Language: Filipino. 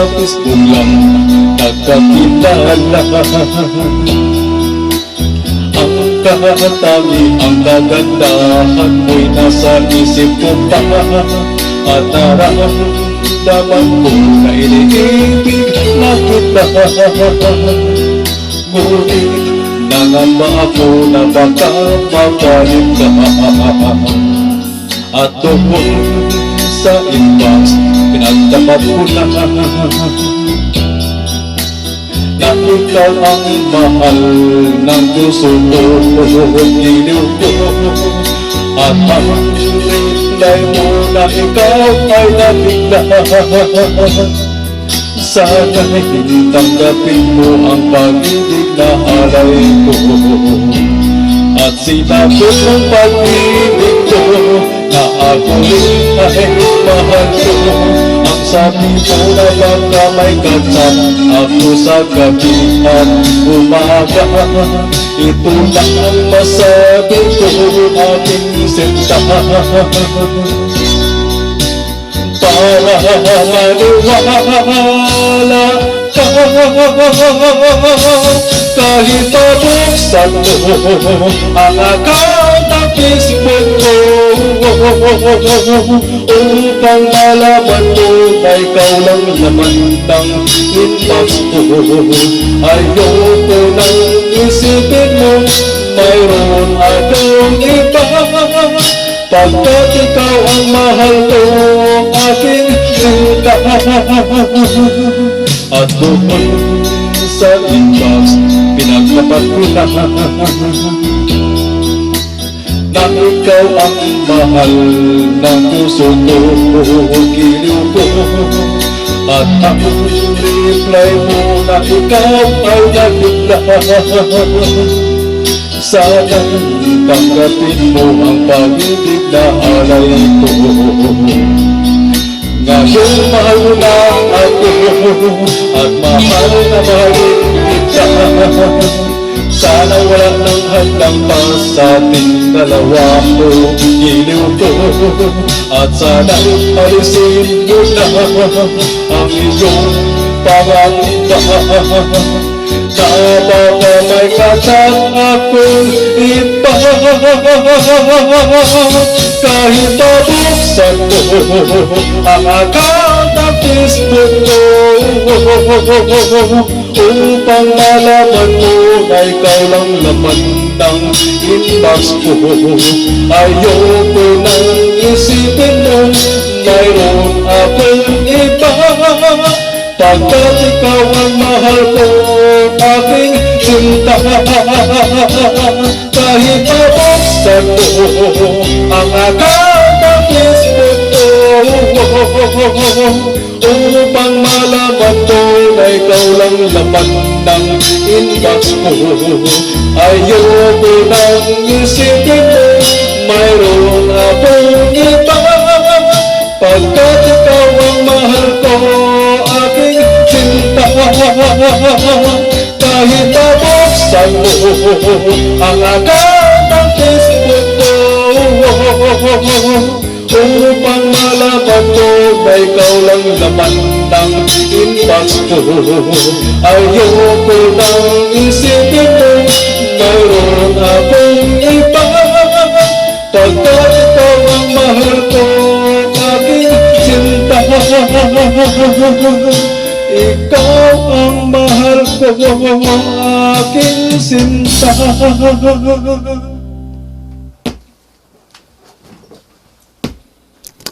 sa Facebook lang nagkakilala. Ang katangi, ang kagandahan mo'y nasa isip ko pa, at naramdaman ko na iniibig na kita. Ngunit nangamba ako na baka mapalit ka, at doon sa inbox pinagtapat ko na ikaw ang mahal ng puso ko, giliw ko. At ang reply mo na ikaw ay nabigla. Sana'y tanggapin mo ang pag-ibig na alay ko, at sinabot mong pag-ibig ko na ako rin ay mahal ko. Ang sabi mo na baka may katsap ako sa gabi at umaga, ito lang ang masabi ko, aking sinta. Para maniwala ka, kahit pabuksan mo ang account ng Facebook ko, upang malaman mo na ikaw lang naman ng inbox ko. Ayoko nang isipin mo mayroon akong iba, pagkat ikaw ang mahal ko, aking sinta. At doon sa inbox pinagtapat ko na ikaw ang mahal ng puso ko, giliw ko. At ang reply mo na ikaw ay nabigla. Sana'y tanggapin mo ang pag-ibig na alay ko. Ngayon mahal mo na ako, at mahal na mahalin kita. Sana wala nang hadlang pa sa ating dalawa, giliw ko. At sana'y alisin mo na ang iyong pangamba, na baka may katsap akong iba. Kahit pabuksan mo ang account ng Facebook ko, upang malaman mo na ikaw lang naman ng inbox ko. Ayoko nang isipin mo mayroon akong iba, pagkat ikaw ang mahal ko, aking sinta. Kahit pabuksan mo ang account ng Facebook ko, upang malaman mo na ikaw lang laman ng inbox ko. Ayoko nang isipin mo mayroon akong iba, pagkat ikaw ang mahal ko, aking sinta. Kahit pabuksan mo ang account ng Facebook ko, upang malaman mo na ikaw lang naman ng inbox ko. Ayoko nang isipin mo mayroon akong iba, pagkat ikaw ang mahal ko, aking sinta. Ikaw ang mahal ko, aking sinta.